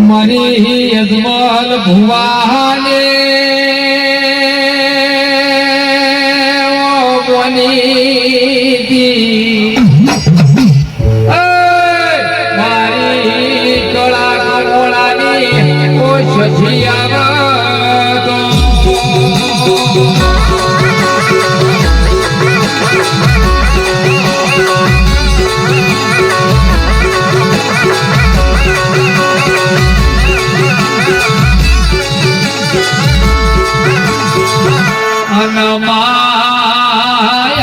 મરી અજમલ ભુવાને બની મારી કળા કોળાની કોશિશ આવતો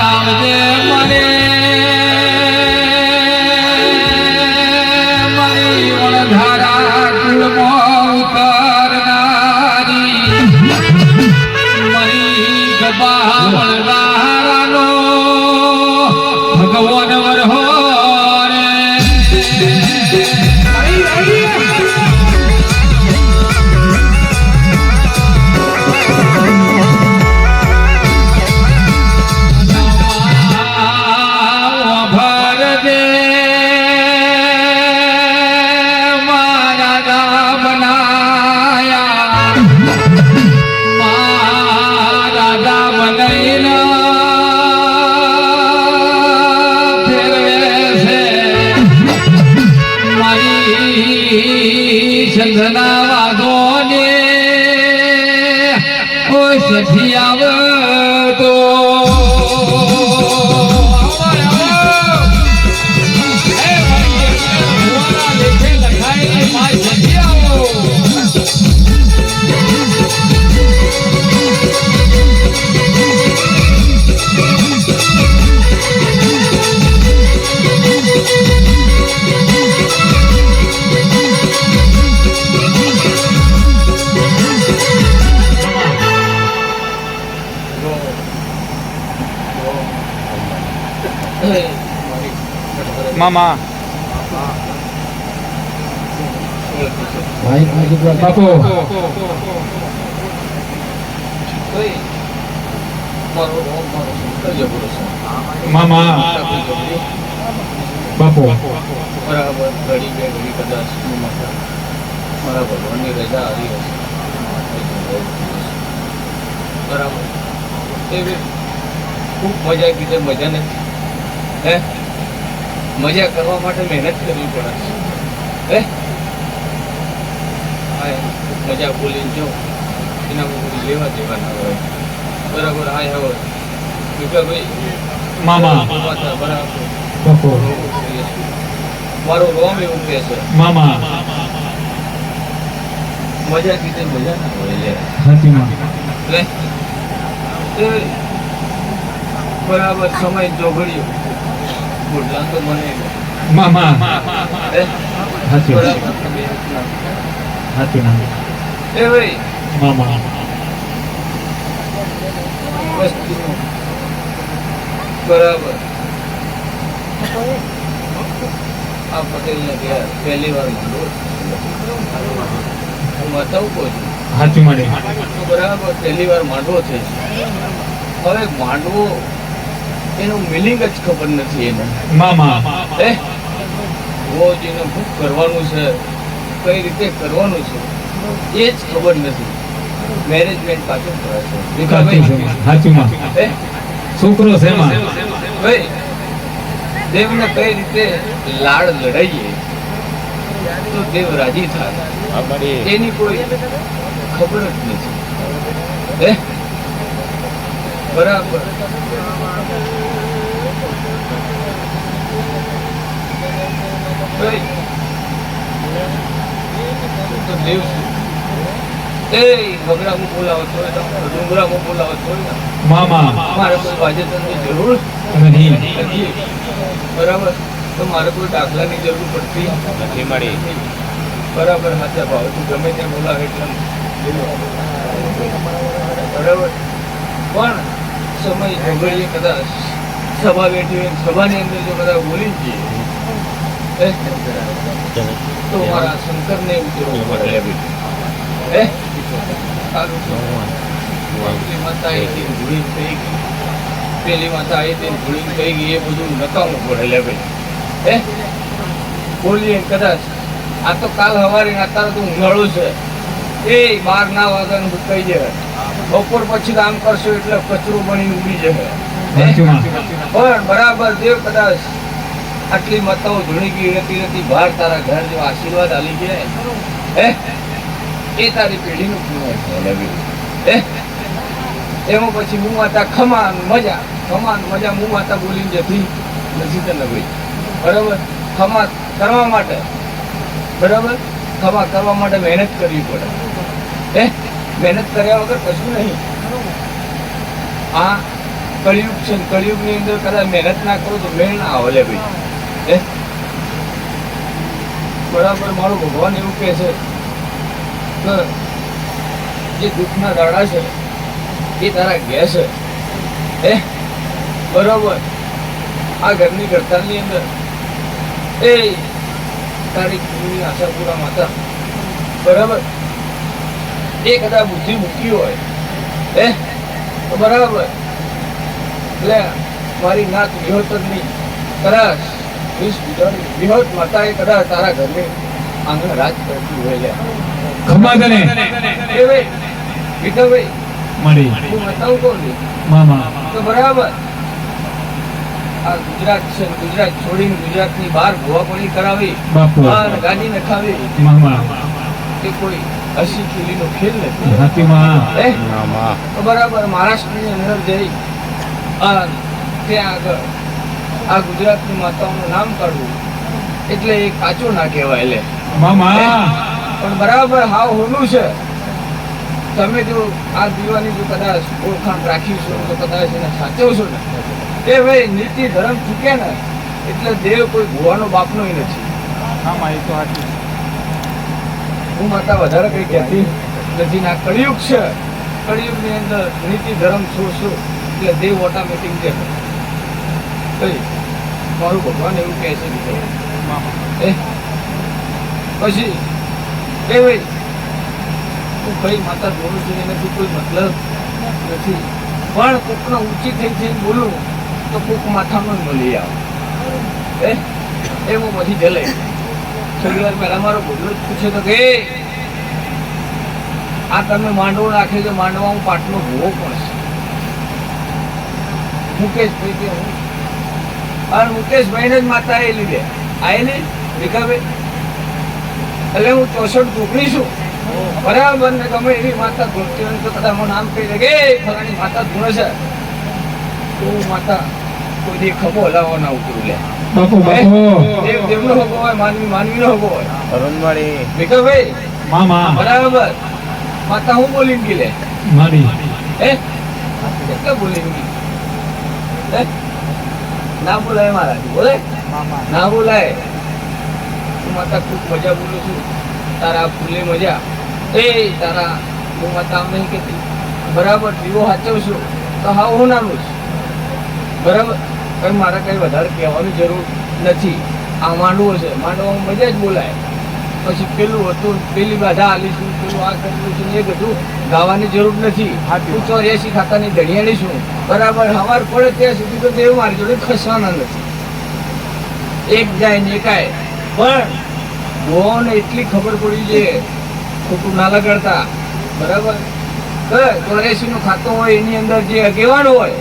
આવજે મને મારી વણધારા કુળમાં ઉતરનારી મારી ગબા વણધારાનો ભગવાન વરહો ચંદના વાગોને ઓ સખી આવતો મામા બાપુ મામા બાપુ બરાબર ઘડી બે ઘડી કદાચ મારા ભગવાનની રજા આવી હશે બરાબર એવી ખૂબ મજા કીધે મજા નથી હે મજા કરવા માટે મહેનત કરવી પડે હે મજા બોલીને જો એના કોઈ લેવા દેવા ના હોય બરાબર હા હવે વિકાભાઈ મામા બરાબર બાપુ મારો રોમ એવું કહે છે મામા મજા કીધે મજા ના હોય લે હાથીમાં લે બરાબર સમય જોગડ્યો બોલતા તો મને મામા હાથી બરાબર હાથીમાં એ ભાઈ મામા વસ્તુ બરાબર આ પટેલને ગયા પહેલી વાર માંડવો હું બતાવું કહું છું હાથી મળે બરાબર પહેલી વાર માંડવો છે હવે માંડવો એનું મિનિંગ જ ખબર નથી એને મામા હે રોજ એને શું કરવાનું છે કઈ રીતે કરવાનું છે એ જ ખબર નથી મેનેજમેન્ટ પાછું કરે છે વિકાભાઈ હાથીમાં હે છોકરો છે એમાં ભાઈ દેવને કઈ રીતે લાડ લડાઈએ તો દેવ રાજી થાય એની કોઈ ખબર જ નથી હે બરાબર ભાઈ તો દેવ એ બગડામાં બોલાવો છો ડુંગરામાં બોલાવો છો મામા મારે કોઈ વાજેતનની જરૂર નહીં નથી બરાબર તો મારે કોઈ દાખલાની જરૂર પડતી નથી મળી બરાબર હાથે ભાવ તું ગમે ત્યાં બોલાવે એટલે બરાબર પણ સમય ઝઘડીએ કદાચ સભા બેઠી હોય સભાની અંદર જો કદાચ બોલી જઈએ તો મારા શંકરને એવું કેવું પડે હે માતા આવી ભૂલી થઈ ગઈ પેલી માતા આવી ભૂલી થઈ ગઈ એ બધું નકામું પડે લે ભાઈ હે બોલીએ કદાચ આ તો કાલ સવારે અત્યારે તો ઉનાળો છે એ 12 ના વાગ્યાનું સુકાઈ જાય બપોર પછી કામ કરશો એટલે કચરો બની ઉડી જશે સાચું માં. પણ બરાબર દેવ કદાચ આટલી માતાઓ ધૂણી ગઈ રહેતી બહાર તારા ઘર જેવા આશીર્વાદ આલી ગયા હે એ તારી પેઢીનું પુણ્ય છે હે એમાં પછી હું માતા ખમાન મજા હું માતા બોલીને જતી નથી તને ભાઈ બરાબર ખમા કરવા માટે બરાબર ખમા કરવા માટે મહેનત કરવી પડે હે મહેનત કર્યા વગર કશું નહીં આ કળિયુગ છે ને કળિયુગની અંદર કદાચ મહેનત ના કરો તો મેળ ના આવે લે ભાઈ હે બરાબર મારો ભગવાન એવું કહે છે કે જે દુઃખના દાડા છે એ તારા ઘેર છે હે બરાબર આ ઘરની ગરતાની અંદર એ તારી કુળની આશાપુરા માતા બરાબર એ કદાચ બુદ્ધિ મૂકી હોય હે તો બરાબર એટલે મારી નાત વિહોતરની કદાચ વિહોત માતા એ કદાચ તારા ઘરની આંગણ રાજ કરતી હોય લે ખમા તને એ ભાઈ વિઠ્ઠલભાઈ મળી હું બતાવું કોણ છું? મામા તો બરાબર આ ગુજરાત છે ગુજરાત છોડીને ગુજરાતની બહાર ભુવાપણી કરાવી બાપુ અને ગાડી નખાવી મામા એ કોઈ હસી ખીલીનો ખેલ નથી સાચું માં. હે? તો બરાબર મહારાષ્ટ્રની અંદર જઈ અને ત્યાં આગળ આ ગુજરાતની માતાઓનું નામ કાઢવું એટલે એ કાચો ના કહેવાય લે મામા પણ બરાબર હાવ હોનું છે તમે જો આ દીવાની જો કદાચ ઓળખાણ રાખીશું તો કદાચ એને સાચવશો ને એ ભાઈ નીતિ ધર્મ ચૂકે ને એટલે દેવ કોઈ ભુવાનો બાપનો નથી હું માતા વધારે કઈ કહેતી નથી ના કળિયુગ છે કળિયુગની અંદર નીતિ ધર્મ છોડશો એટલે દેવ ઓટોમેટિક દે કઈ મારું ભગવાન એવું કહે છે કે પછી એ ભાઈ હું કઈ માતા જોડું છું એનાથી કોઈ મતલબ નથી પણ કોકનો ઊંચી થઈ જઈને બોલું તો કોક માથામાં જ મળી આવે એ હું પછી જલે થોડી વાર પહેલા મારો બોલો જ પૂછે તો કે આ તમે માંડવો નાખે તો માંડવા હું પાટલો ભૂવો પણ છે મુકેશભાઈ કે હું અને મુકેશભાઈને જ માતા એ લીધે આવેલી ભીખાભાઈ એટલે હું 64 ટુકડી છું બરાબર ને ગમે એવી માતા ધૂણતી હોય તો કદાચ હું નામ કહી દે કે ફલાણી માતા ધૂણે છે તો માતા કોઈ દી ખભો હલાવવા ના ઉતરું લે બાપુ બાપુ દેવનો હગો હોય માનવીનો હગો હોય અરુણવાળી ભીખાભાઈ મામા બરાબર માતા હું બોલીને ગઈ લે મારી હે એટલે બોલીને ગઈ હે ના બોલાય મારાથી બોલે ના બોલાય હું માતા ખૂબ મજા બોલું છું તારા ફૂલે મજા એ તારા હું માતા આમ નહીં કહેતી બરાબર દીવો સાચવશું તો હા હું નાનું છું બરાબર પણ મારે કઈ વધારે કહેવાની જરૂર નથી આ માંડવો છે માંડવામાં મજા જ બોલાય પછી પેલું હતું પેલી બાધા આલીશું પેલું આ કરેલું છે એ બધું ગાવાની જરૂર નથી હું 84 ખાતાની ધણિયાળી છું બરાબર હવાર પડે ત્યાં સુધી તો દેવ મારી જોડે ખસવાના નથી એક જાય ને એકાય પણ ભુવાઓને એટલી ખબર પડી છે ખોટું ના લગાડતા બરાબર 84 નું ખાતું હોય એની અંદર જે આગેવાન હોય